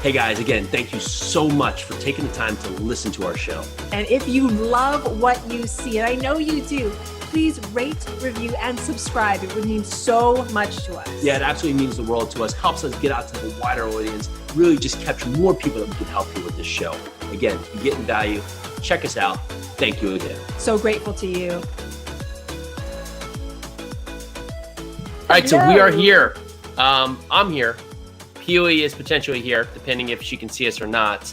Hey guys, again, thank you so much for taking the time to listen to our show. And if you love what you see, and I know you do, please rate, review, and subscribe. It would mean so much to us. Yeah, it absolutely means the world to us, helps us get out to the wider audience, really just capture more people that we can help you with this show. Again, if you're getting value, check us out. Thank you again. So grateful to you. All right, so we are here. I'm here. Huey is potentially here, depending if she can see us or not.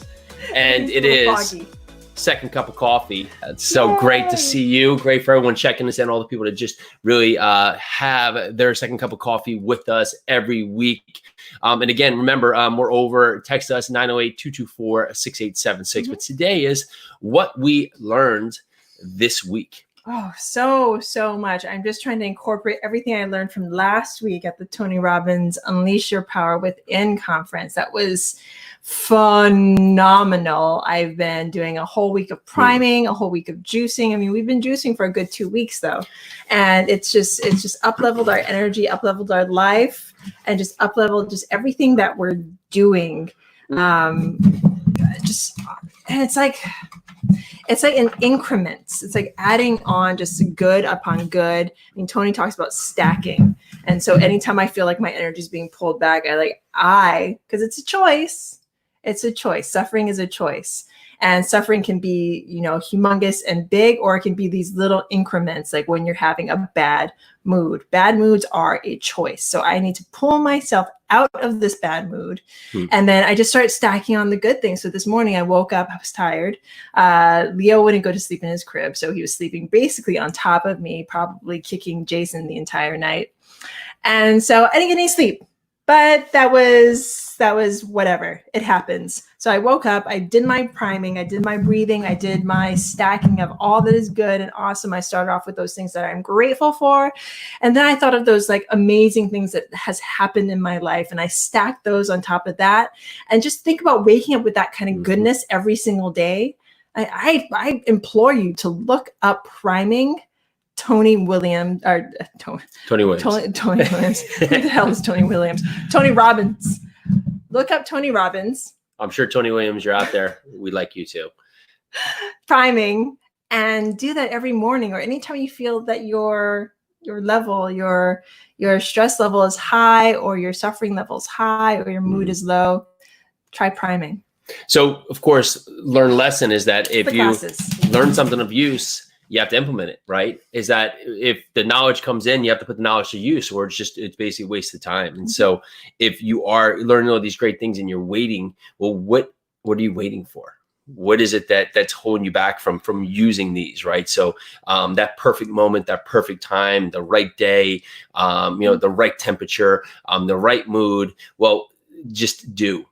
And it is foggy. Second cup of coffee. It's so great to see you. Great for everyone checking us in, all the people that just really have their second cup of coffee with us every week. And again, remember, we're over, text us 908-224-6876. But today is what we learned this week. Oh, so much. I'm just trying to incorporate everything I learned from last week at the Tony Robbins Unleash Your Power Within conference. That was phenomenal. I've been doing a whole week of priming, a whole week of juicing. I mean, we've been juicing for a good 2 weeks though. And it's just up-leveled our energy, up-leveled our life, and just up-leveled just everything that we're doing. And it's like in increments. It's like adding on just good upon good. I mean, Tony talks about stacking. And so anytime I feel like my energy is being pulled back, because it's a choice. It's a choice. Suffering is a choice. And suffering can be, humongous and big, or it can be these little increments, like when you're having a bad mood. Bad moods are a choice. So I need to pull myself out of this bad mood. And then I just start stacking on the good things. So this morning I woke up, I was tired. Leo wouldn't go to sleep in his crib. So he was sleeping basically on top of me, probably kicking Jason the entire night. And so I didn't get any sleep. But that was whatever. It happens. So I woke up, I did my priming, I did my breathing, I did my stacking of all that is good and awesome. I started off with those things that I'm grateful for. And then I thought of those like amazing things that has happened in my life. And I stacked those on top of that. And just think about waking up with that kind of goodness every single day. I implore you to look up priming Tony Williams. Who the hell is Tony Williams? Tony Robbins. Look up Tony Robbins. I'm sure Tony Williams, you're out there. We'd like you to. Priming, and do that every morning or anytime you feel that your level, your stress level is high, or your suffering level is high, or your mood is low. Try priming. So, of course, learn lesson is that if you learn something of use, you have to implement it, right? Is that if the knowledge comes in, you have to put the knowledge to use, or it's basically a waste of time. And so if you are learning all these great things and you're waiting, well, what are you waiting for? What is it that's holding you back from using these, right? So that perfect moment, that perfect time, the right day, the right temperature, the right mood, well, just do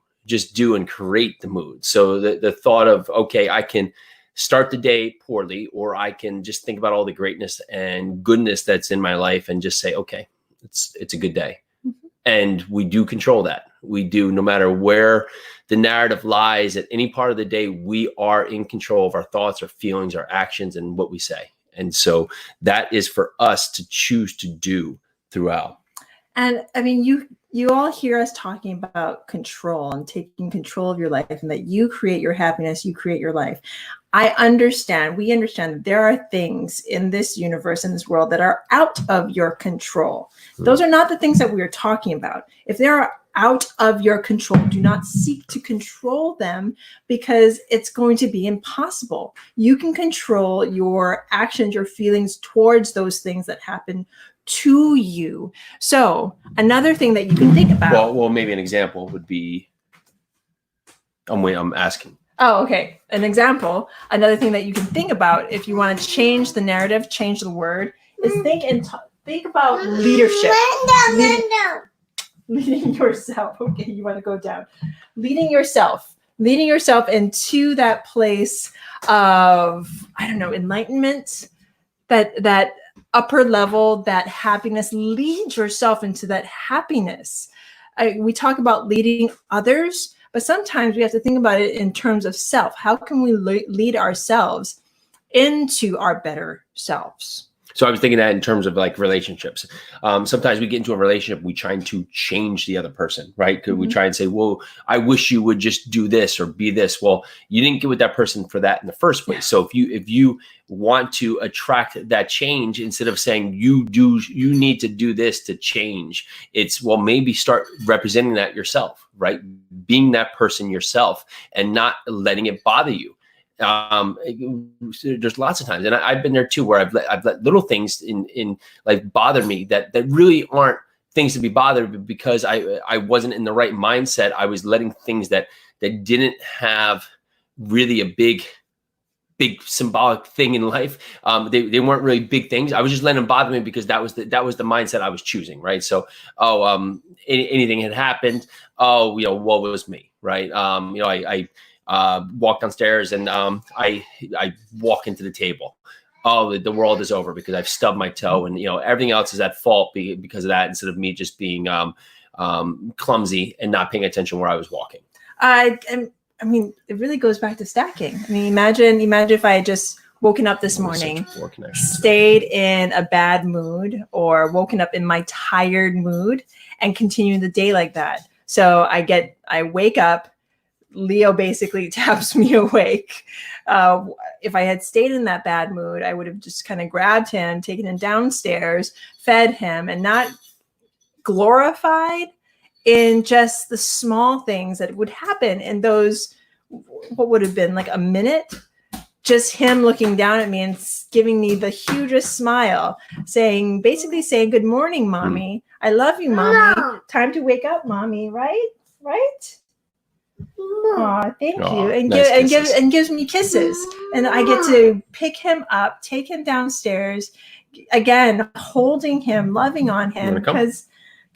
and create the mood. So the thought of, okay, I can start the day poorly, or I can just think about all the greatness and goodness that's in my life and just say, okay, it's a good day. And we do control that. We do, no matter where the narrative lies at any part of the day, we are in control of our thoughts, our feelings, our actions, and what we say. And so that is for us to choose to do throughout. And I mean, you all hear us talking about control and taking control of your life, and that you create your happiness, you create your life. We understand that there are things in this universe, in this world, that are out of your control. Those are not the things that we are talking about. If they are out of your control, do not seek to control them, because it's going to be impossible. You can control your actions, your feelings towards those things that happen to you. So another thing that you can think about. Well, maybe an example would be, I'm asking. Oh, okay. An example. Another thing that you can think about if you want to change the narrative, change the word, is think about leadership. Leading yourself. Okay, you want to go down. Leading yourself into that place of, enlightenment, that upper level, that happiness. Lead yourself into that happiness. We talk about leading others, but sometimes we have to think about it in terms of self. How can we lead ourselves into our better selves? So I was thinking that in terms of like relationships. Sometimes we get into a relationship, we trying to change the other person, right? Could we try and say, well, I wish you would just do this or be this. Well, you didn't get with that person for that in the first place. So if you want to attract that change, instead of saying you need to do this to change, it's, well, maybe start representing that yourself, right? Being that person yourself and not letting it bother you. There's lots of times, and I've been there too, where I've let little things in like bother me that really aren't things to be bothered, but because I wasn't in the right mindset, I was letting things that didn't have really a big symbolic thing in life. They weren't really big things. I was just letting them bother me because that was the mindset I was choosing, right? So, anything had happened. Oh, what was me, right? I walk downstairs and I walk into the table. Oh, the world is over because I've stubbed my toe, and everything else is at fault because of that, instead of me just being clumsy and not paying attention where I was walking. I mean, it really goes back to stacking. I mean, imagine if I had just woken up this morning, stayed in a bad mood, or woken up in my tired mood and continued the day like that. So I wake up, Leo basically taps me awake. If I had stayed in that bad mood, I would have just kind of grabbed him, taken him downstairs, fed him, and not glorified in just the small things that would happen in those, what would have been like a minute, just him looking down at me and giving me the hugest smile, basically saying, good morning, mommy. I love you, mommy. No. Time to wake up, mommy. Right? Aw, thank you. And nice gives me kisses. And I get to pick him up, take him downstairs, again, holding him, loving on him, because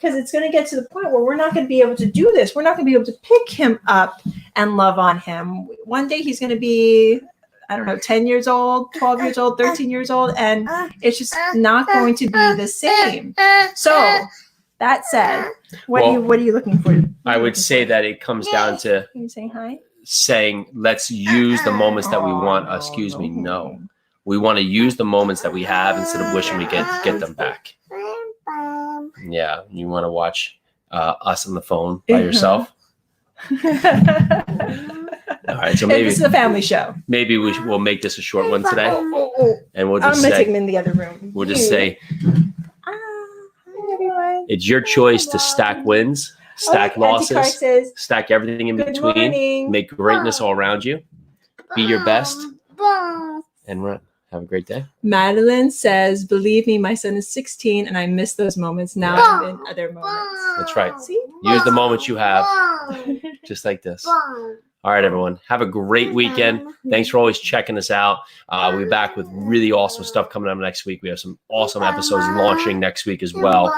it's going to get to the point where we're not going to be able to do this. We're not going to be able to pick him up and love on him. One day he's going to be, 10 years old, 12 years old, 13 years old, and it's just not going to be the same. So that said, what are you looking for? I would say that it comes down to you saying hi? Saying, let's use the moments that we want. No. We want to use the moments that we have instead of wishing we get them back. Yeah, you want to watch us on the phone by yourself? All right, so maybe this is a family show. Maybe we'll make this a short one today, and we'll just I'm gonna take him in the other room. We'll just say, hi everyone. It's your choice to stack wins, stack losses, stack everything in between, make greatness all around you, be your best, and run. Have a great day. Madeline says, believe me, my son is 16 and I miss those moments. Now I'm in other moments. That's right. See? Use the moments you have, just like this. All right, everyone. Have a great weekend. Thanks for always checking us out. We'll be back with really awesome stuff coming up next week. We have some awesome episodes launching next week as well.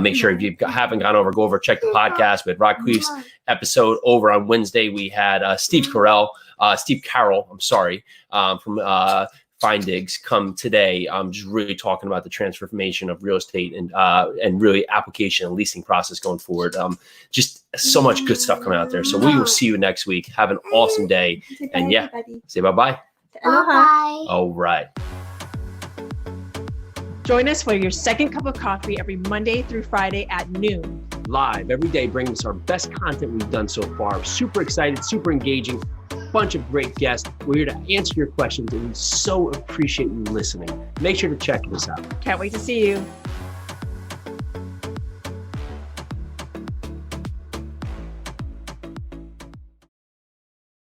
Make sure if you haven't gone over, go over, check the podcast. We had Rock Queef's episode over on Wednesday. We had Steve Carroll, from Fine Digs come today. Just really talking about the transformation of real estate and really application and leasing process going forward. Just so much good stuff coming out there. So we will see you next week. Have an awesome day. And say bye-bye. Aloha. All right. Join us for your second cup of coffee every Monday through Friday at noon. Live every day, bringing us our best content we've done so far. Super excited, super engaging. Bunch of great guests. We're here to answer your questions, and we so appreciate you listening. Make sure to check this out. Can't wait to see you.